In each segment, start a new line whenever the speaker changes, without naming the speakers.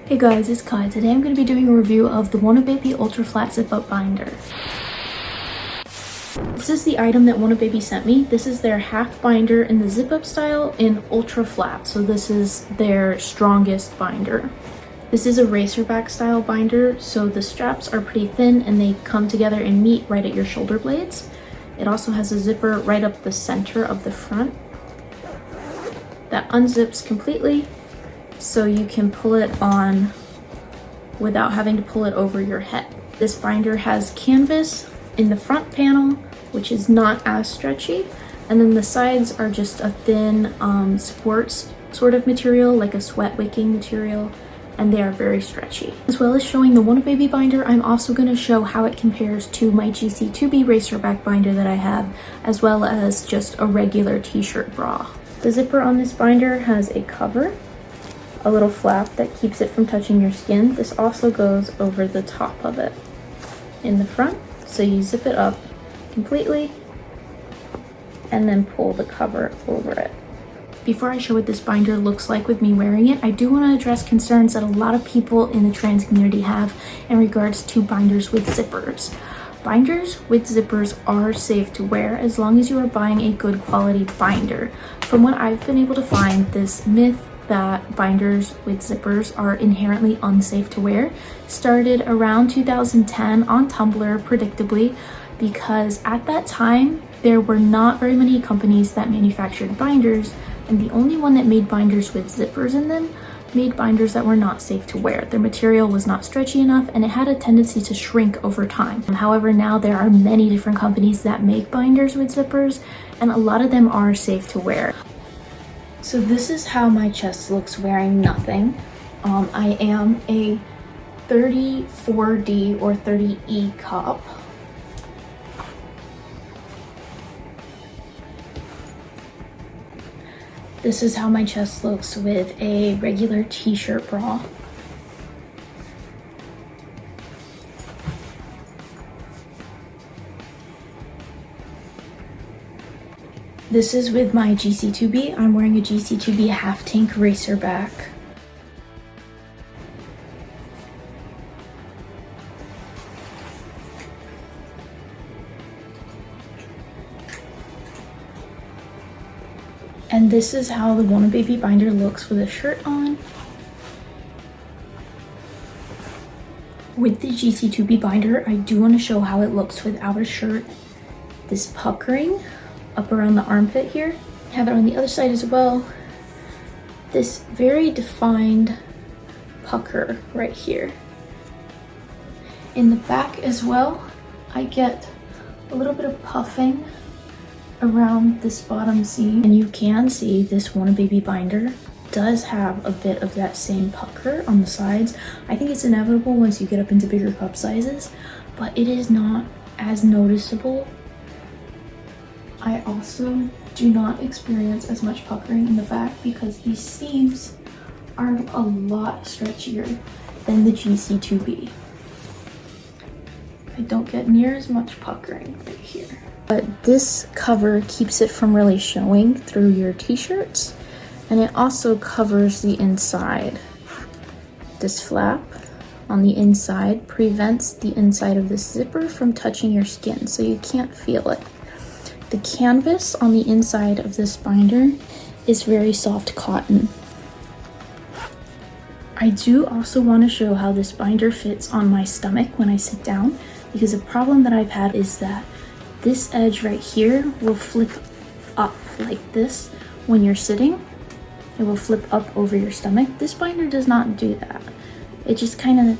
Hey guys, it's Kai. Today I'm going to be doing a review of the WONABABI Ultra-Flat Zip-Up Binder. This is the item that WONABABI sent me. This is their half binder in the zip-up style in ultra-flat, so this is their strongest binder. This is a racerback style binder, so the straps are pretty thin and they come together and meet right at your shoulder blades. It also has a zipper right up the center of the front that unzips completely, so you can pull it on without having to pull it over your head. This binder has canvas in the front panel, which is not as stretchy, and then the sides are just a thin sports sort of material, like a sweat wicking material, and they are very stretchy. As well as showing the WONABABI binder, I'm also going to show how it compares to my GC2B racerback binder that I have, as well as just a regular t-shirt bra. The zipper on this binder has a cover, a little flap that keeps it from touching your skin. This also goes over the top of it in the front, so you zip it up completely and then pull the cover over it. Before I show what this binder looks like with me wearing it, I do want to address concerns that a lot of people in the trans community have in regards to binders with zippers. Binders with zippers are safe to wear as long as you are buying a good quality binder. From what I've been able to find, this myth that binders with zippers are inherently unsafe to wear started around 2010 on Tumblr, predictably, because at that time there were not very many companies that manufactured binders, and the only one that made binders with zippers in them made binders that were not safe to wear. Their material was not stretchy enough and it had a tendency to shrink over time. However, now there are many different companies that make binders with zippers, and a lot of them are safe to wear. So this is how my chest looks wearing nothing. I am a 34D or 30E cup. This is how my chest looks with a regular t-shirt bra. This is with my GC2B. I'm wearing a GC2B half tank racerback. And this is how the WONABABI binder looks with a shirt on. With the GC2B binder, I do want to show how it looks without a shirt. This puckering up around the armpit here. I have it on the other side as well. This very defined pucker right here. In the back as well, I get a little bit of puffing around this bottom seam, and you can see this WONABABI binder does have a bit of that same pucker on the sides. I think it's inevitable once you get up into bigger cup sizes, but it is not as noticeable. I also do not experience as much puckering in the back because these seams are a lot stretchier than the GC2B. I don't get near as much puckering right here. But this cover keeps it from really showing through your t-shirts, and it also covers the inside. This flap on the inside prevents the inside of this zipper from touching your skin, so you can't feel it. The canvas on the inside of this binder is very soft cotton. I do also want to show how this binder fits on my stomach when I sit down, because a problem that I've had is that this edge right here will flip up like this when you're sitting. It will flip up over your stomach. This binder does not do that. It just kind of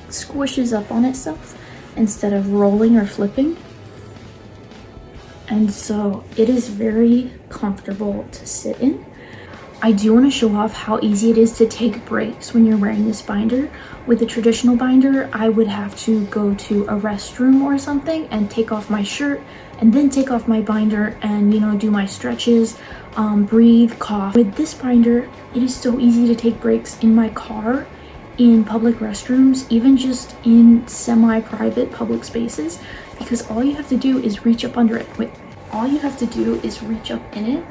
squishes up on itself instead of rolling or flipping. And so it is very comfortable to sit in. I do want to show off how easy it is to take breaks when you're wearing this binder. With a traditional binder, I would have to go to a restroom or something and take off my shirt and then take off my binder and, you know, do my stretches, breathe, cough. With this binder, it is so easy to take breaks in my car, in public restrooms, even just in semi-private public spaces, because all you have to do is reach up under it. All you have to do is reach up in it,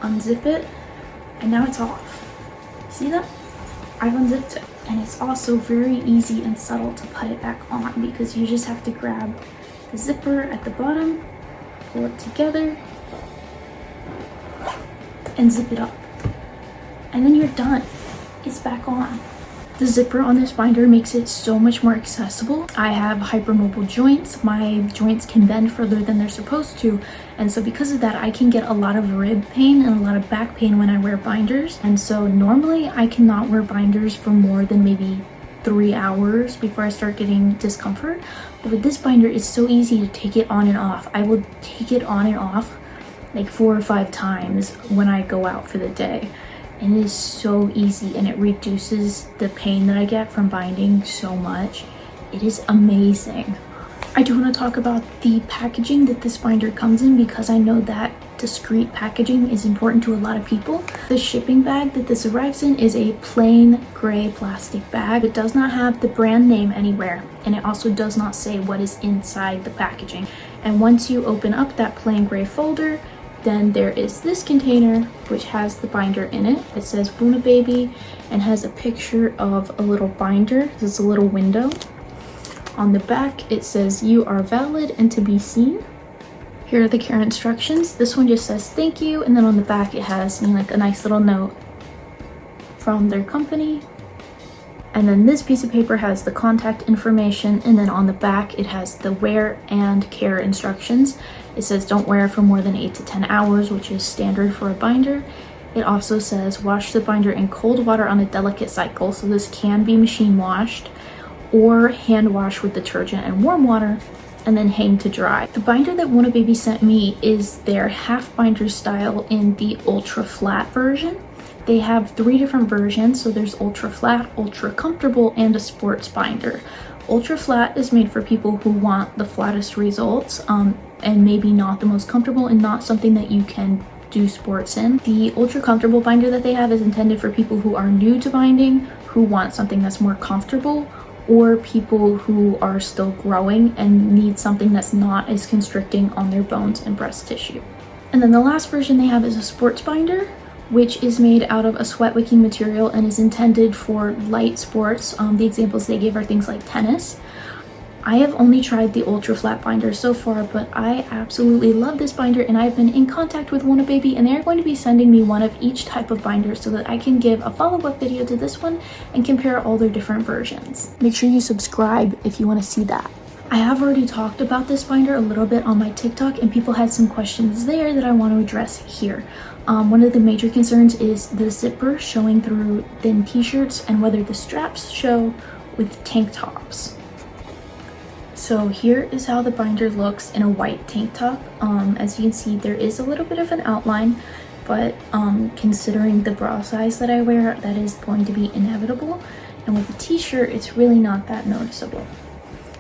unzip it, and now it's off. See that? I've unzipped it, and it's also very easy and subtle to put it back on because you just have to grab the zipper at the bottom, pull it together, and zip it up. And then you're done. It's back on. The zipper on this binder makes it so much more accessible. I have hypermobile joints. My joints can bend further than they're supposed to. And so because of that, I can get a lot of rib pain and a lot of back pain when I wear binders. And so normally I cannot wear binders for more than maybe 3 hours before I start getting discomfort. But with this binder, it's so easy to take it on and off. I will take it on and off like 4 or 5 times when I go out for the day. And it is so easy, and it reduces the pain that I get from binding so much. It is amazing. I do want to talk about the packaging that this binder comes in because I know that discreet packaging is important to a lot of people. The shipping bag that this arrives in is a plain gray plastic bag. It does not have the brand name anywhere, and it also does not say what is inside the packaging. And once you open up that plain gray folder, then there is this container which has the binder in it. It says WONABABI and has a picture of a little binder. This is a little window. On the back it says you are valid and to be seen. Here are the care instructions. This one just says thank you, and then on the back it has like a nice little note from their company. And then this piece of paper has the contact information, and then on the back it has the wear and care instructions. It says don't wear for more than 8 to 10 hours, which is standard for a binder. It also says wash the binder in cold water on a delicate cycle, so this can be machine washed or hand wash with detergent and warm water, and then hang to dry. The binder that WONABABI sent me is their half binder style in the ultra flat version. They have 3 different versions, so there's ultra flat, ultra comfortable, and a sports binder. Ultra flat is made for people who want the flattest results, and maybe not the most comfortable and not something that you can do sports in. The ultra comfortable binder that they have is intended for people who are new to binding, who want something that's more comfortable, or people who are still growing and need something that's not as constricting on their bones and breast tissue. And then the last version they have is a sports binder, which is made out of a sweat wicking material and is intended for light sports. The examples they give are things like tennis. I have only tried the ultra flat binder so far, but I absolutely love this binder, and I've been in contact with WONABABI, and they're going to be sending me one of each type of binder so that I can give a follow-up video to this one and compare all their different versions. Make sure you subscribe if you want to see that. I have already talked about this binder a little bit on my TikTok, and people had some questions there that I want to address here. One of the major concerns is the zipper showing through thin t-shirts and whether the straps show with tank tops. So here is how the binder looks in a white tank top. As you can see, there is a little bit of an outline, but considering the bra size that I wear, that is going to be inevitable. And with a t-shirt, it's really not that noticeable.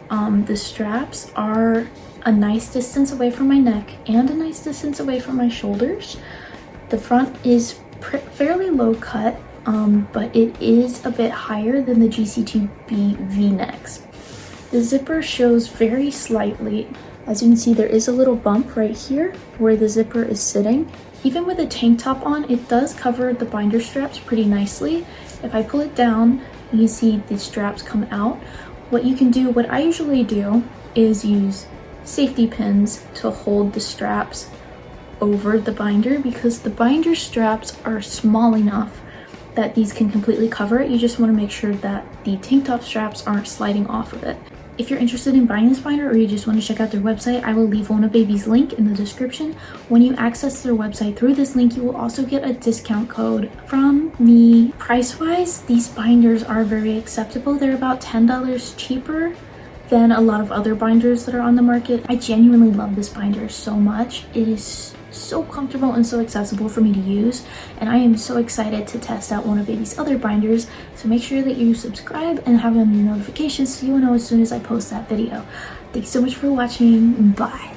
The straps are a nice distance away from my neck and a nice distance away from my shoulders. The front is fairly low cut, but it is a bit higher than the GC2B V-necks. The zipper shows very slightly. As you can see, there is a little bump right here where the zipper is sitting. Even with a tank top on, it does cover the binder straps pretty nicely. If I pull it down, you can see the straps come out. What I usually do is use safety pins to hold the straps over the binder, because the binder straps are small enough that these can completely cover it. You just want to make sure that the tank top straps aren't sliding off of it. If you're interested in buying this binder, or you just want to check out their website, I will leave WONABABI's link in the description. When you access their website through this link, you will also get a discount code from me. Price-wise, these binders are very acceptable. They're about $10 cheaper than a lot of other binders that are on the market. I genuinely love this binder so much. It is so comfortable and so accessible for me to use, and I am so excited to test out WONABABI's other binders. So make sure that you subscribe and have on your notifications so you will know as soon as I post that video. Thanks so much for watching. Bye.